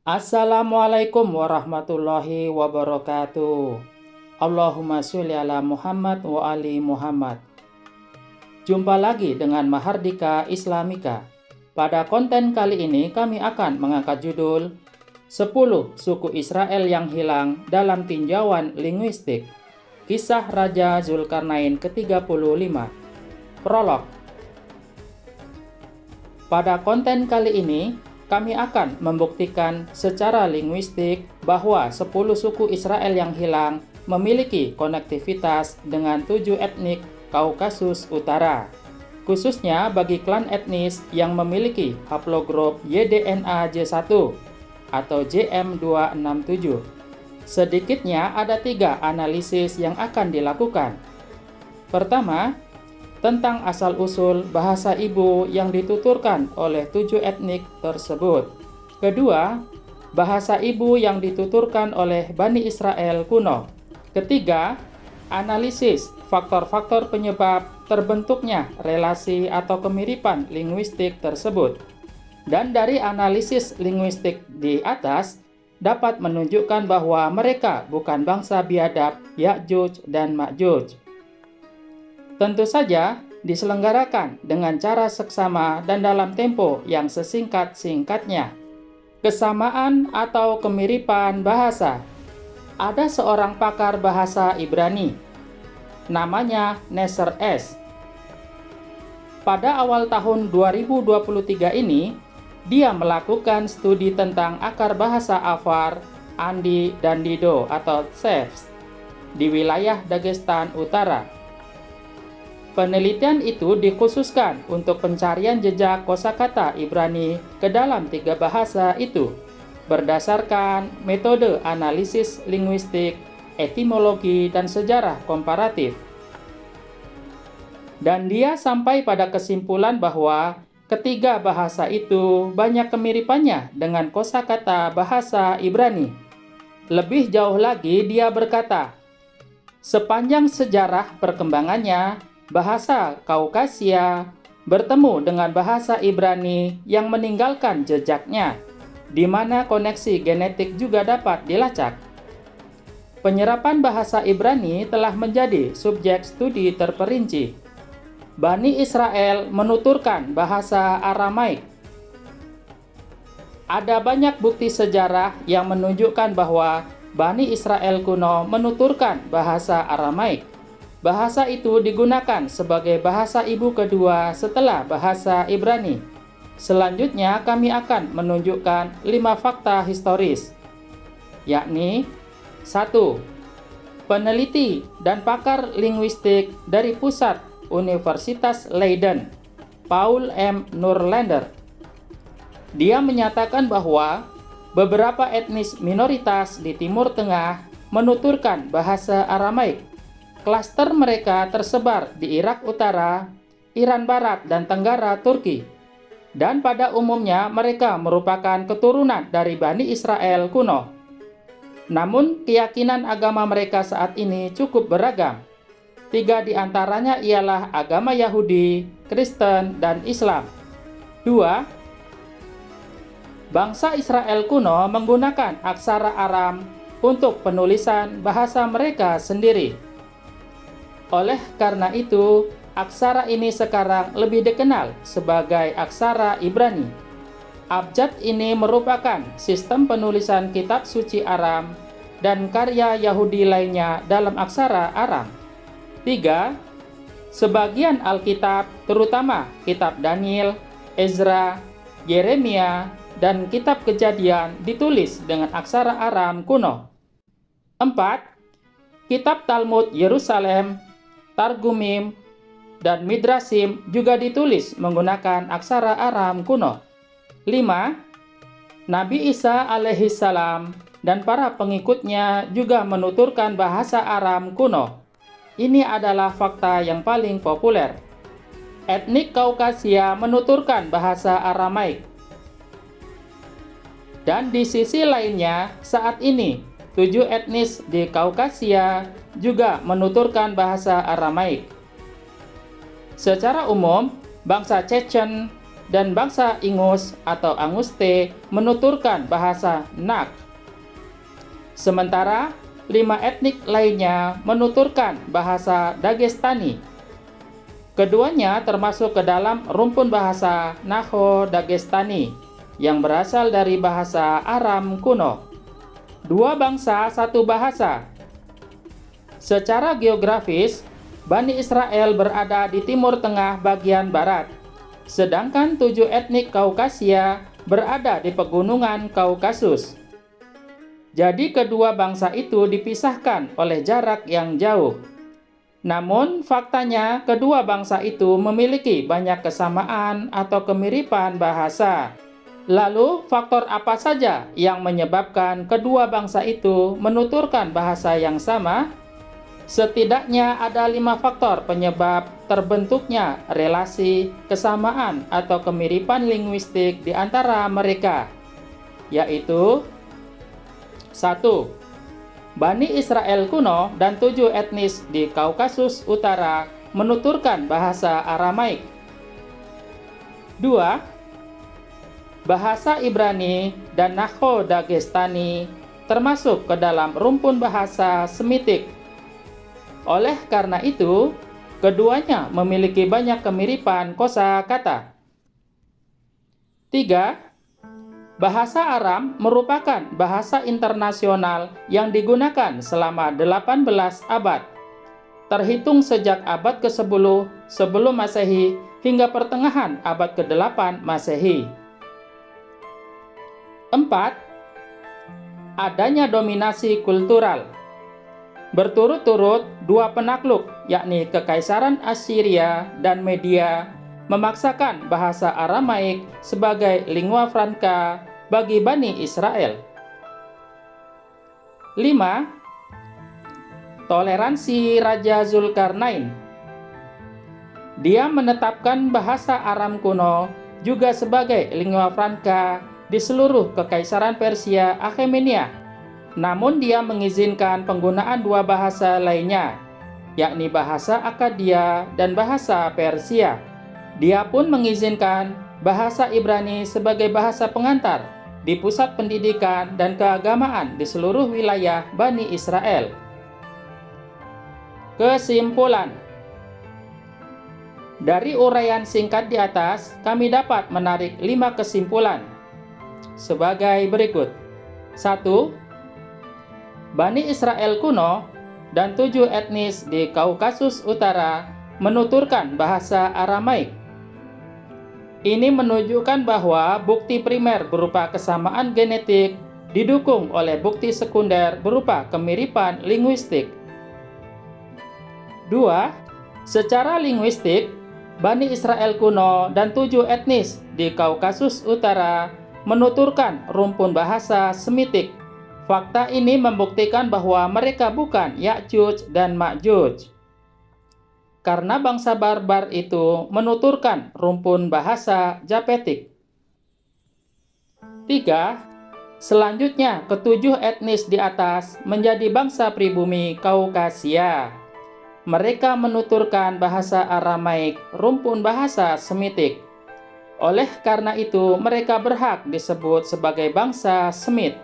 Assalamualaikum warahmatullahi wabarakatuh. Allahumma sholli ala Muhammad wa ali Muhammad. Jumpa lagi dengan Mahardika Islamika. Pada konten kali ini kami akan mengangkat judul 10 suku Israel yang hilang dalam tinjauan linguistik. Kisah Raja Zulkarnain ke-35. Prolog. Pada konten kali ini kami akan membuktikan secara linguistik bahwa 10 suku Israel yang hilang memiliki konektivitas dengan 7 etnik Kaukasus Utara, khususnya bagi klan etnis yang memiliki haplogrup YDNA J1 atau JM267. Sedikitnya ada 3 analisis yang akan dilakukan. Pertama, tentang asal-usul bahasa ibu yang dituturkan oleh 7 etnik tersebut. Kedua, bahasa ibu yang dituturkan oleh Bani Israel kuno. Ketiga, analisis faktor-faktor penyebab terbentuknya relasi atau kemiripan linguistik tersebut. Dan dari analisis linguistik di atas, dapat menunjukkan bahwa mereka bukan bangsa biadab Ya'juj dan Ma'juj. Tentu saja diselenggarakan dengan cara seksama dan dalam tempo yang sesingkat-singkatnya. Kesamaan atau kemiripan bahasa. Ada seorang pakar bahasa Ibrani, namanya Neser S. Pada awal tahun 2023 ini, dia melakukan studi tentang akar bahasa Afar, Andi, dan Dido atau Sevs di wilayah Dagestan Utara. Penelitian itu dikhususkan untuk pencarian jejak kosakata Ibrani ke dalam 3 bahasa itu, berdasarkan metode analisis linguistik, etimologi, dan sejarah komparatif. Dan dia sampai pada kesimpulan bahwa ketiga bahasa itu banyak kemiripannya dengan kosakata bahasa Ibrani. Lebih jauh lagi dia berkata, sepanjang sejarah perkembangannya, bahasa Kaukasia bertemu dengan bahasa Ibrani yang meninggalkan jejaknya, di mana koneksi genetik juga dapat dilacak. Penyerapan bahasa Ibrani telah menjadi subjek studi terperinci. Bani Israel menuturkan bahasa Aramaik. Ada banyak bukti sejarah yang menunjukkan bahwa Bani Israel kuno menuturkan bahasa Aramaik. Bahasa itu digunakan sebagai bahasa ibu kedua setelah bahasa Ibrani. Selanjutnya kami akan menunjukkan 5 fakta historis, yakni 1. Peneliti dan pakar linguistik dari Pusat Universitas Leiden, Paul M. Nurlander. Dia menyatakan bahwa beberapa etnis minoritas di Timur Tengah menuturkan bahasa Aramaik. Klaster mereka tersebar di Irak Utara, Iran Barat, dan Tenggara Turki. Dan pada umumnya mereka merupakan keturunan dari Bani Israel kuno. Namun keyakinan agama mereka saat ini cukup beragam. 3 di antaranya ialah agama Yahudi, Kristen, dan Islam. 2. Bangsa Israel kuno menggunakan aksara Aram untuk penulisan bahasa mereka sendiri. Oleh karena itu, aksara ini sekarang lebih dikenal sebagai aksara Ibrani. Abjad ini merupakan sistem penulisan kitab suci Aram dan karya Yahudi lainnya dalam aksara Aram. 3. Sebagian Alkitab, terutama kitab Daniel, Ezra, Yeremia, dan kitab Kejadian ditulis dengan aksara Aram kuno. 4. Kitab Talmud Yerusalem, Targumim, dan Midrashim juga ditulis menggunakan aksara Aram kuno. 5. Nabi Isa alaihissalam dan para pengikutnya juga menuturkan bahasa Aram kuno. Ini adalah fakta yang paling populer. Etnik Kaukasia menuturkan bahasa Aramaik. Dan di sisi lainnya, saat ini 7 etnis di Kaukasia juga menuturkan bahasa Aramaik. Secara umum, bangsa Chechen, dan bangsa Ingus atau Anguste menuturkan bahasa Nak. Sementara 5 etnik lainnya menuturkan bahasa Dagestani. Keduanya termasuk ke dalam rumpun bahasa Nakho-Dagestani yang berasal dari bahasa Aram kuno. Dua bangsa, satu bahasa. Secara geografis, Bani Israel berada di timur tengah bagian barat, sedangkan 7 etnik Kaukasia berada di pegunungan Kaukasus. Jadi kedua bangsa itu dipisahkan oleh jarak yang jauh. Namun faktanya kedua bangsa itu memiliki banyak kesamaan atau kemiripan bahasa. Lalu faktor apa saja yang menyebabkan kedua bangsa itu menuturkan bahasa yang sama? Setidaknya ada 5 faktor penyebab terbentuknya relasi, kesamaan atau kemiripan linguistik di antara mereka, yaitu 1. Bani Israel kuno dan 7 etnis di Kaukasus Utara menuturkan bahasa Aramaik. 2. Bahasa Ibrani dan Nakho-Dagestani termasuk ke dalam rumpun bahasa Semitik. Oleh karena itu, keduanya memiliki banyak kemiripan kosakata. 3. Bahasa Aram merupakan bahasa internasional yang digunakan selama 18 abad, terhitung sejak abad ke-10 sebelum Masehi hingga pertengahan abad ke-8 Masehi. 4. Adanya dominasi kultural. Berturut-turut 2 penakluk, yakni Kekaisaran Assyria dan Media, memaksakan bahasa Aramaik sebagai lingua franca bagi Bani Israel. 5. Toleransi Raja Zulkarnain. Dia menetapkan bahasa Aram kuno juga sebagai lingua franca di seluruh Kekaisaran Persia Akhemenia. Namun dia mengizinkan penggunaan 2 bahasa lainnya, yakni bahasa Akkadia dan bahasa Persia. Dia pun mengizinkan bahasa Ibrani sebagai bahasa pengantar di pusat pendidikan dan keagamaan di seluruh wilayah Bani Israel. Kesimpulan. Dari uraian singkat di atas, kami dapat menarik 5 kesimpulan sebagai berikut. 1. Bani Israel kuno dan 7 etnis di Kaukasus Utara menuturkan bahasa Aramaik. Ini menunjukkan bahwa bukti primer berupa kesamaan genetik didukung oleh bukti sekunder berupa kemiripan linguistik. 2. Secara linguistik, Bani Israel kuno dan 7 etnis di Kaukasus Utara menuturkan rumpun bahasa Semitik. Fakta ini membuktikan bahwa mereka bukan Ya'juj dan Ma'juj, karena bangsa barbar itu menuturkan rumpun bahasa Japetik. 3. Selanjutnya, ke-7 etnis di atas menjadi bangsa pribumi Kaukasia. Mereka menuturkan bahasa Aramaik, rumpun bahasa Semitik. Oleh karena itu, mereka berhak disebut sebagai bangsa Semit.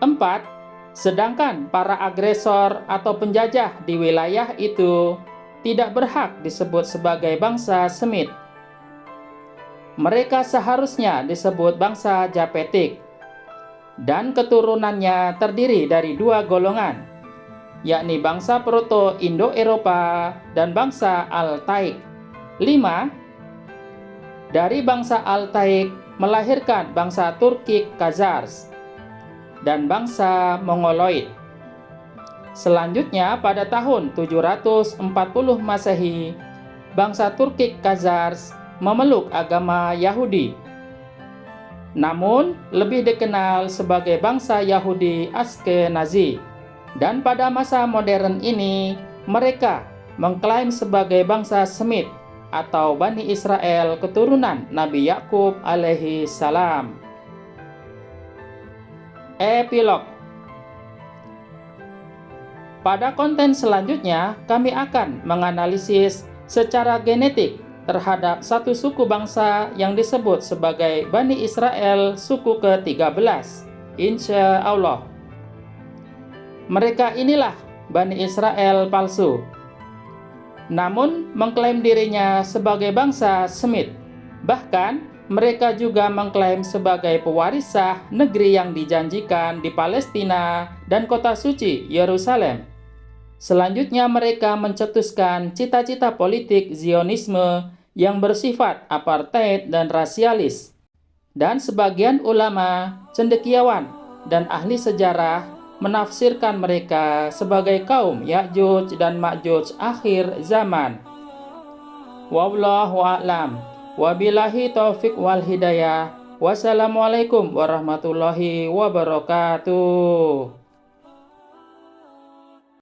4. Sedangkan para agresor atau penjajah di wilayah itu tidak berhak disebut sebagai bangsa Semit. Mereka seharusnya disebut bangsa Japetik, dan keturunannya terdiri dari 2 golongan, yakni bangsa Proto-Indo-Eropa dan bangsa Altaik. 5. Dari bangsa Altaik melahirkan bangsa Turkic Khazars dan bangsa Mongoloid. Selanjutnya pada tahun 740 Masehi, bangsa Turkic Khazars memeluk agama Yahudi, namun lebih dikenal sebagai bangsa Yahudi Ashkenazi. Dan pada masa modern ini, mereka mengklaim sebagai bangsa Semit atau Bani Israel keturunan Nabi Yakub alaihi salam. Epilog. Pada konten selanjutnya, kami akan menganalisis secara genetik terhadap satu suku bangsa yang disebut sebagai Bani Israel suku ke-13. Insya Allah. Mereka inilah Bani Israel palsu, namun mengklaim dirinya sebagai bangsa Semit. Bahkan mereka juga mengklaim sebagai pewaris sah negeri yang dijanjikan di Palestina dan kota suci Yerusalem. Selanjutnya mereka mencetuskan cita-cita politik Zionisme yang bersifat apartheid dan rasialis. Dan sebagian ulama, cendekiawan, dan ahli sejarah menafsirkan mereka sebagai kaum Ya'juj dan Ma'juj akhir zaman. Wallahu a'lam. Wabillahi taufik wal hidayah. Wassalamualaikum warahmatullahi wabarakatuh.